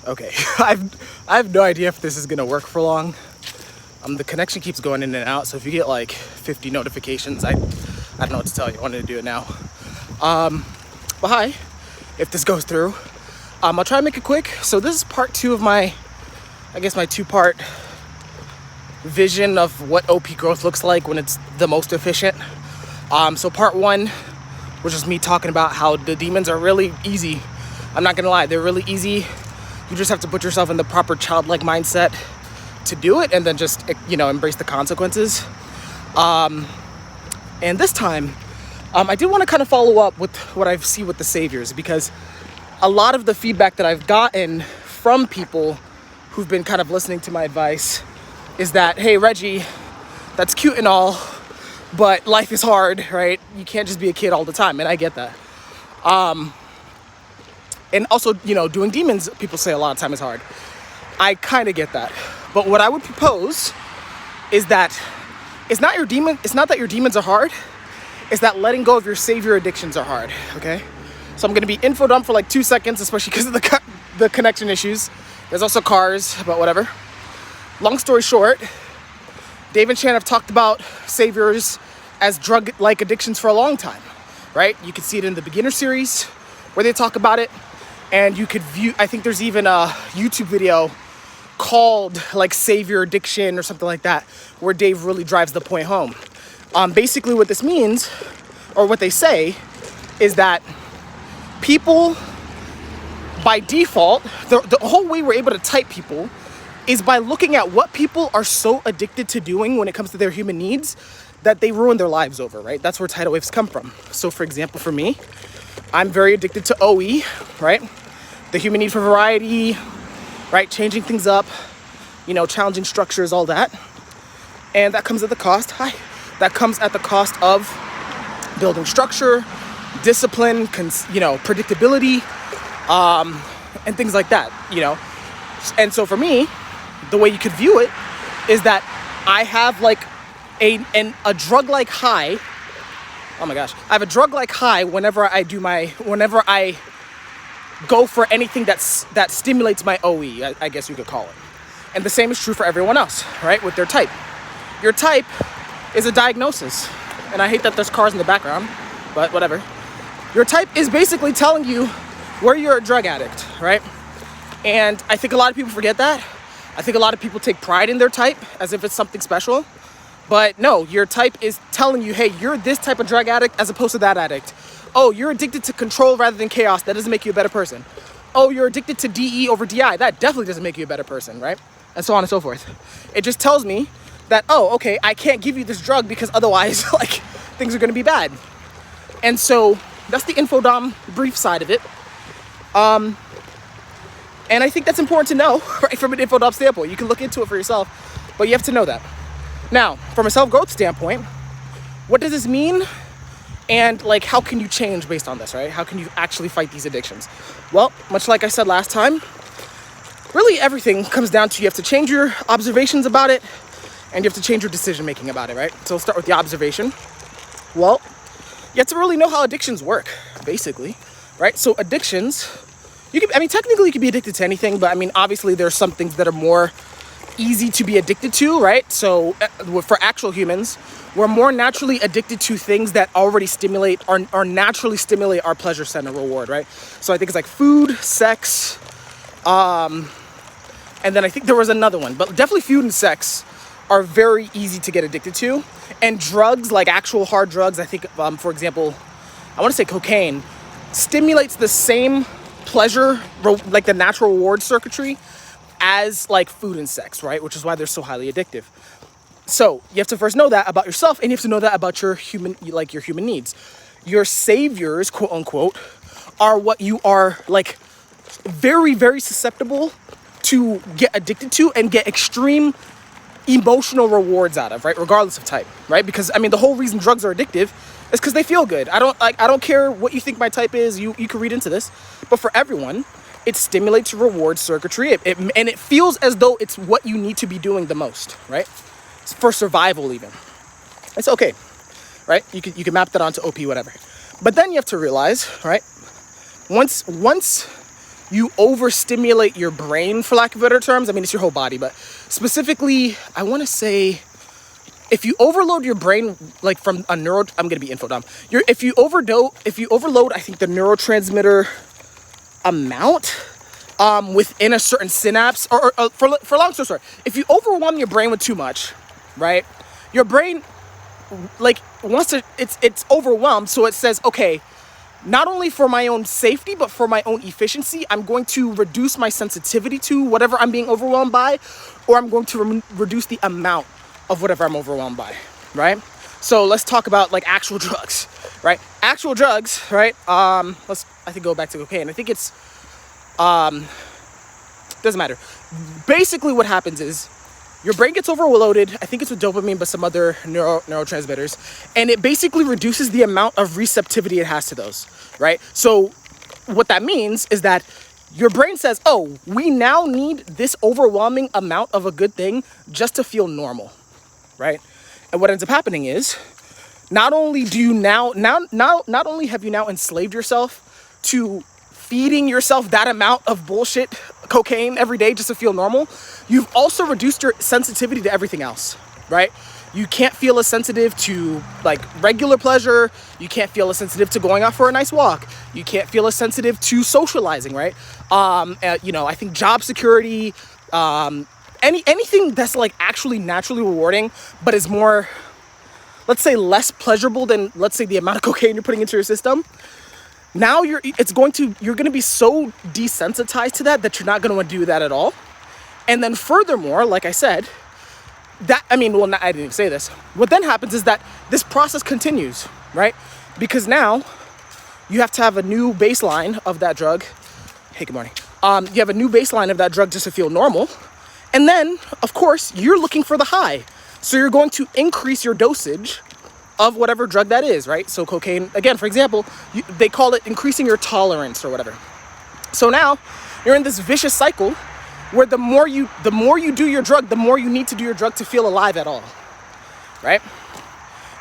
Okay, I have no idea if this is gonna work for long. The connection keeps going in and out, so if you get like 50 notifications, I don't know what to tell you. I wanted to do it now. But hi, if this goes through, I'll try and make it quick. So this is part 2 of my two-part vision of what OP growth looks like when it's the most efficient. So part 1 was just me talking about how the demons are really easy. I'm not gonna lie, they're really easy. You just have to put yourself in the proper childlike mindset to do it, and then just, embrace the consequences. And this time, I did want to kind of follow up with what I see with the saviors, because a lot of the feedback that I've gotten from people who've been kind of listening to my advice is that, hey, Reggie, that's cute and all, but life is hard, right? You can't just be a kid all the time, and I get that. And also, doing demons, people say a lot of time is hard. I kind of get that. But what I would propose is that it's not that your demons are hard, it's that letting go of your savior addictions are hard, okay? So I'm gonna be info dump for like 2 seconds, especially because of the connection issues. There's also cars, but whatever. Long story short, Dave and Shan have talked about saviors as drug-like addictions for a long time, right? You can see it in the beginner series where they talk about it. And you could view, I think there's even a YouTube video called like Savior Addiction or something like that, where Dave really drives the point home. Basically what this means, or what they say, is that people, by default, the whole way we're able to type people is by looking at what people are so addicted to doing when it comes to their human needs that they ruin their lives over, right? That's where tidal waves come from. So for example, for me, I'm very addicted to OE, right? The human need for variety, right? Changing things up, challenging structures, all that. And that comes at the cost, that comes at the cost of building structure, discipline, predictability, and things like that, And so for me, the way you could view it is that I have like a drug-like high. Oh my gosh. I have a drug-like high whenever I go for anything that stimulates my OE, I guess you could call it. And the same is true for everyone else, right? With their type. Your type is a diagnosis. And I hate that there's cars in the background, but whatever. Your type is basically telling you where you're a drug addict, right? And I think a lot of people forget that. I think a lot of people take pride in their type as if it's something special. But no, your type is telling you, hey, you're this type of drug addict as opposed to that addict. Oh, you're addicted to control rather than chaos. That doesn't make you a better person. Oh, you're addicted to DE over DI. That definitely doesn't make you a better person, right? And so on and so forth. It just tells me that, oh, okay, I can't give you this drug because otherwise, things are going to be bad. And so that's the infodom brief side of it. And I think that's important to know, right, from an infodom standpoint. You can look into it for yourself, but you have to know that. Now, from a self-growth standpoint, what does this mean? And how can you change based on this, right? How can you actually fight these addictions? Well, much like I said last time, really everything comes down to you have to change your observations about it, and you have to change your decision-making about it, right? So we'll start with the observation. Well, you have to really know how addictions work, basically, right? So addictions, technically you could be addicted to anything, but obviously there's some things that are more easy to be addicted to, right? So for actual humans, we're more naturally addicted to things that already naturally stimulate our pleasure center reward, right? So I think it's like food, sex, and then I think there was another one, but definitely food and sex are very easy to get addicted to. And drugs, like actual hard drugs, I think, for example, I want to say cocaine, stimulates the same pleasure, like the natural reward circuitry, as food and sex, right? Which is why they're so highly addictive. So you have to first know that about yourself, and you have to know that about your human needs. Your saviors, quote unquote, are what you are very, very susceptible to get addicted to and get extreme emotional rewards out of, right? Regardless of type, right? Because the whole reason drugs are addictive is because they feel good. I don't care what you think my type is. You can read into this, but for everyone, it stimulates reward circuitry, and it feels as though it's what you need to be doing the most, right? For survival, even. It's okay, right? You can map that onto OP, whatever. But then you have to realize, right? Once you overstimulate your brain, for lack of better terms. I mean, it's your whole body, but specifically, I want to say, if you overload your brain, like from a I'm gonna be info dumb. If you overload, I think the neurotransmitter amount within a certain synapse, or for long story short, if you overwhelm your brain with too much, right? Your brain, like, it's overwhelmed, so it says, okay, not only for my own safety, but for my own efficiency, I'm going to reduce my sensitivity to whatever I'm being overwhelmed by, or I'm going to reduce the amount of whatever I'm overwhelmed by, right? So let's talk about like actual drugs, right? Actual drugs, right? I think go back to cocaine. I think it's, doesn't matter. Basically what happens is your brain gets overloaded. I think it's with dopamine, but some other neurotransmitters. And it basically reduces the amount of receptivity it has to those, right? So what that means is that your brain says, oh, we now need this overwhelming amount of a good thing just to feel normal, right? And what ends up happening is, not only have you now enslaved yourself to feeding yourself that amount of bullshit cocaine every day just to feel normal, you've also reduced your sensitivity to everything else, right? You can't feel as sensitive to like regular pleasure. You can't feel as sensitive to going out for a nice walk. You can't feel as sensitive to socializing, right? I think job security, anything that's like actually naturally rewarding, but is more, let's say, less pleasurable than, let's say, the amount of cocaine you're putting into your system. Now you're going to be so desensitized to that you're not going to want to do that at all. And then furthermore, like I said, I didn't even say this. What then happens is that this process continues, right? Because now you have to have a new baseline of that drug. Hey, good morning. You have a new baseline of that drug just to feel normal. And then, of course, you're looking for the high. So you're going to increase your dosage of whatever drug that is, right? So cocaine, again, for example, they call it increasing your tolerance or whatever. So now you're in this vicious cycle where the more you do your drug, the more you need to do your drug to feel alive at all, right?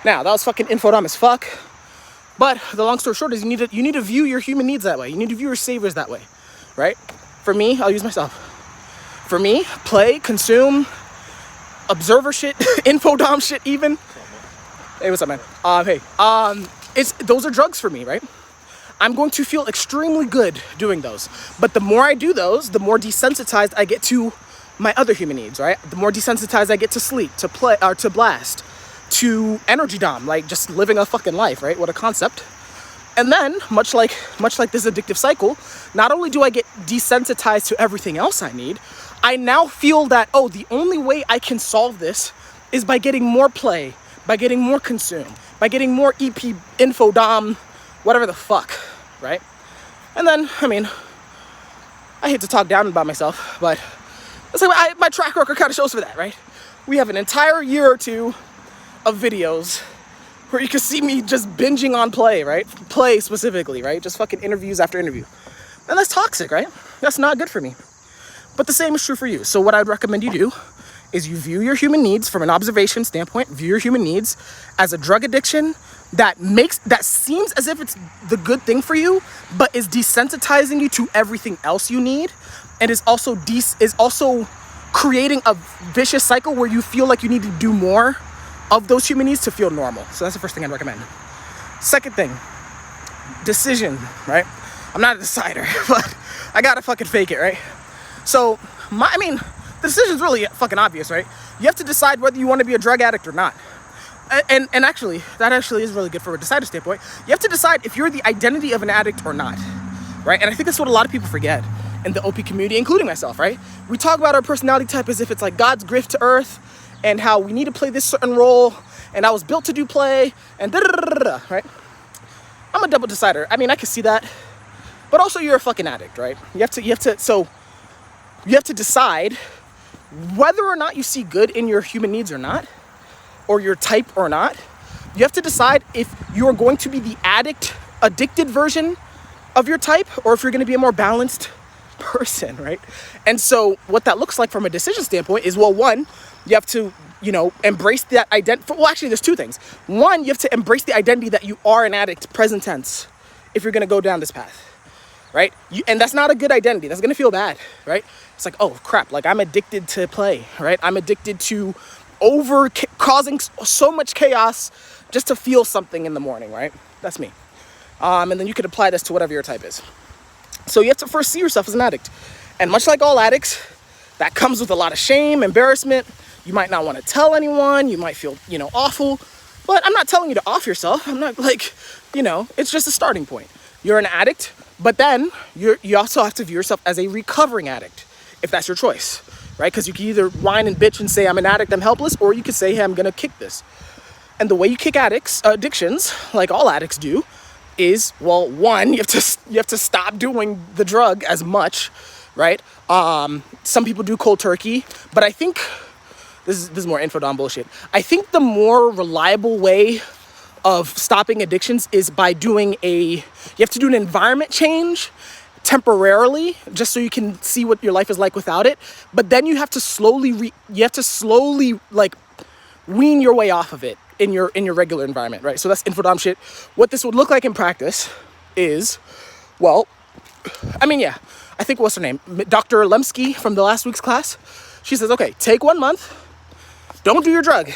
Now, that was fucking info dumb as fuck. But the long story short is you need to view your human needs that way. You need to view your saviors that way, right? For me, I'll use myself. For me, play, consume, observer shit, info dumb shit even. Hey, what's up, man? Those are drugs for me, right? I'm going to feel extremely good doing those. But the more I do those, the more desensitized I get to my other human needs, right? The more desensitized I get to sleep, to play, or to blast, to energy dom, like just living a fucking life, right? What a concept. And then, much like this addictive cycle, not only do I get desensitized to everything else I need, I now feel that, oh, the only way I can solve this is by getting more play, by getting more consume, by getting more EP, info dom, whatever the fuck, right? And then, I hate to talk down about myself, but it's like my track record kind of shows for that, right? We have an entire year or two of videos where you can see me just binging on play, right? Play specifically, right? Just fucking interviews after interview. And that's toxic, right? That's not good for me. But the same is true for you. So what I'd recommend you do is you view your human needs from an observation standpoint, view your human needs as a drug addiction that seems as if it's the good thing for you, but is desensitizing you to everything else you need, and is also creating a vicious cycle where you feel like you need to do more of those human needs to feel normal. So that's the first thing I'd recommend. Second thing, decision, right? I'm not a decider, but I gotta fucking fake it, right? So, the decision's really fucking obvious, right? You have to decide whether you want to be a drug addict or not. And actually, that actually is really good from a decider standpoint. You have to decide if you're the identity of an addict or not, right? And I think that's what a lot of people forget in the OP community, including myself, right? We talk about our personality type as if it's like God's gift to earth and how we need to play this certain role and I was built to do play and da-da-da-da-da, right? I'm a double decider. I can see that. But also you're a fucking addict, right? You have to decide whether or not you see good in your human needs or not, or your type or not. You have to decide if you're going to be the addicted version of your type, or if you're going to be a more balanced person, right? And so what that looks like from a decision standpoint is, well, one, you have to, embrace that identity. Well, actually, there's two things. One, you have to embrace the identity that you are an addict, present tense, if you're going to go down this path. right? And that's not a good identity. That's gonna feel bad, right? It's like, oh crap, like I'm addicted to play, right? I'm addicted to causing so much chaos just to feel something in the morning, right? That's me. And then you could apply this to whatever your type is. So you have to first see yourself as an addict. And much like all addicts, that comes with a lot of shame, embarrassment. You might not want to tell anyone. You might feel, awful. But I'm not telling you to off yourself. I'm not like, it's just a starting point. You're an addict, but then you also have to view yourself as a recovering addict, if that's your choice, right? Because you can either whine and bitch and say, I'm an addict, I'm helpless, or you could say, hey, I'm going to kick this. And the way you kick addictions, like all addicts do, is, well, one, you have to stop doing the drug as much, right? Some people do cold turkey, but I think this is more infodom bullshit. I think the more reliable way of stopping addictions is by you have to do an environment change temporarily, just so you can see what your life is like without it. But then you have to slowly like wean your way off of it in your regular environment, right? So that's infodom shit. What this would look like in practice is, well, I think what's her name? Dr. Lemsky from the last week's class. She says, okay, take 1 month, don't do your drug.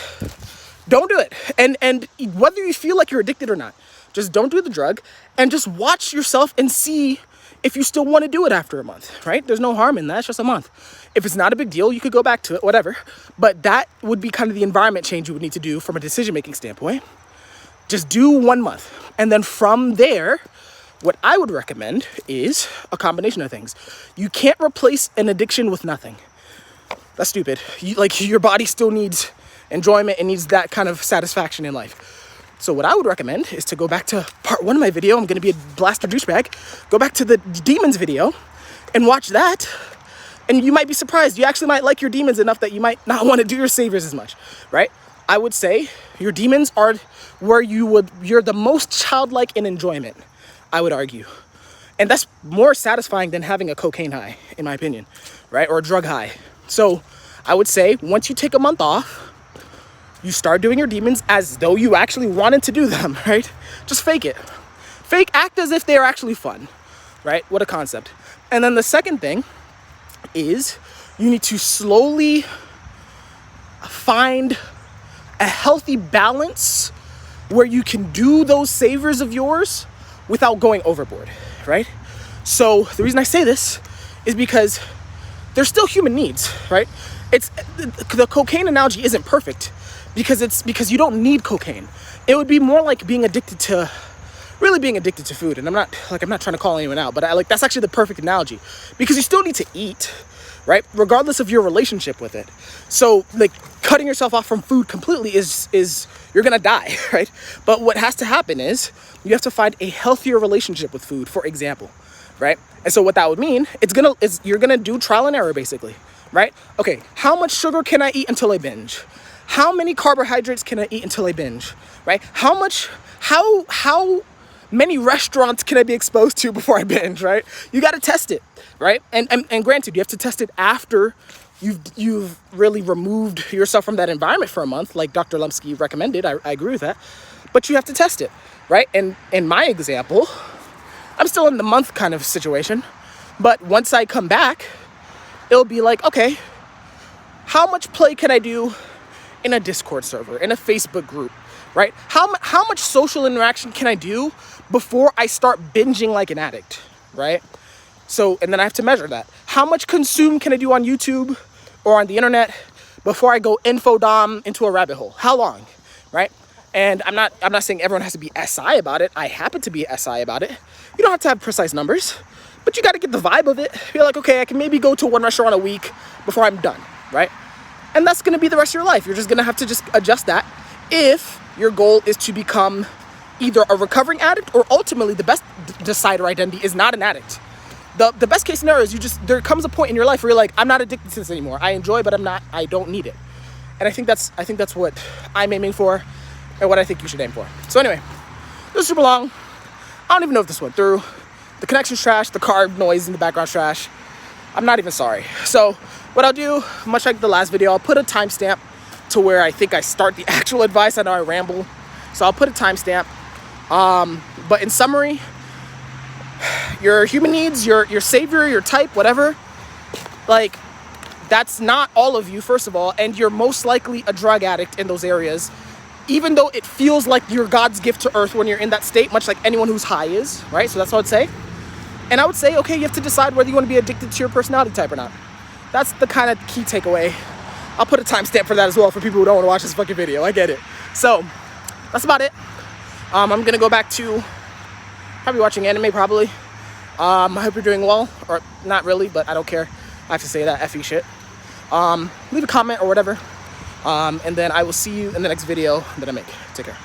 Don't do it. And whether you feel like you're addicted or not, just don't do the drug and just watch yourself and see if you still want to do it after a month, right? There's no harm in that. It's just a month. If it's not a big deal, you could go back to it, whatever. But that would be kind of the environment change you would need to do from a decision-making standpoint. Just do 1 month. And then from there, what I would recommend is a combination of things. You can't replace an addiction with nothing. That's stupid. Your body still needs enjoyment and needs that kind of satisfaction in life. So what I would recommend is to go back to part 1 of my video. I'm going to be a blaster douchebag. Go back to the demons video and watch that. And you might be surprised. You actually might like your demons enough that you might not want to do your saviors as much, right? I would say your demons are where you're the most childlike in enjoyment, I would argue. And that's more satisfying than having a cocaine high, in my opinion, right? Or a drug high. So I would say once you take a month off, you start doing your demons as though you actually wanted to do them, right? Just fake it. Act as if they're actually fun, right? What a concept. And then the second thing is you need to slowly find a healthy balance where you can do those savers of yours without going overboard, right? So the reason I say this is because there's still human needs, right? The cocaine analogy isn't perfect because you don't need cocaine. It would be more like being addicted to food. And I'm not trying to call anyone out, but that's actually the perfect analogy, because you still need to eat, right? Regardless of your relationship with it. So cutting yourself off from food completely is you're gonna die, right? But what has to happen is you have to find a healthier relationship with food, for example, right? And so what that would mean, you're gonna do trial and error basically, right? Okay, how much sugar can I eat until I binge? How many carbohydrates can I eat until I binge, right? How many restaurants can I be exposed to before I binge, right? You got to test it, right? And granted, you have to test it after you've really removed yourself from that environment for a month, like Dr. Lemsky recommended. I agree with that. But you have to test it, right? And in my example, I'm still in the month kind of situation. But once I come back, it'll be like, okay, how much play can I do in a Discord server, in a Facebook group, right? How much social interaction can I do before I start binging like an addict, right? So, and then I have to measure that. How much consume can I do on YouTube or on the internet before I go infodom into a rabbit hole? How long, right? And I'm not saying everyone has to be SI about it. I happen to be SI about it. You don't have to have precise numbers, but you got to get the vibe of it. You're like, okay, I can maybe go to one restaurant a week before I'm done, right? And that's going to be the rest of your life. You're just going to have to just adjust that if your goal is to become either a recovering addict or ultimately the best decider identity is not an addict. The best case scenario is there comes a point in your life where you're like, I'm not addicted to this anymore. I enjoy, but I don't need it. And I think that's what I'm aiming for and what I think you should aim for. So anyway, this is super long. I don't even know if this went through. The connection's trash. The car noise in the background's trash. I'm not even sorry. So what I'll do, much like the last video, I'll put a timestamp to where I think I start the actual advice. I know I ramble. So I'll put a timestamp. But in summary, your human needs, your savior, your type, whatever, like, that's not all of you, first of all, and you're most likely a drug addict in those areas, even though it feels like you're God's gift to earth when you're in that state, much like anyone who's high is, right? So that's what I would say. And I would say, okay, you have to decide whether you want to be addicted to your personality type or not. That's the kind of key takeaway. I'll put a timestamp for that as well for people who don't want to watch this fucking video. I get it. So that's about it. I'm going to go back to probably watching anime, probably. I hope you're doing well, or not really, but I don't care. I have to say that effing shit. Leave a comment or whatever. And then I will see you in the next video that I make. Take care.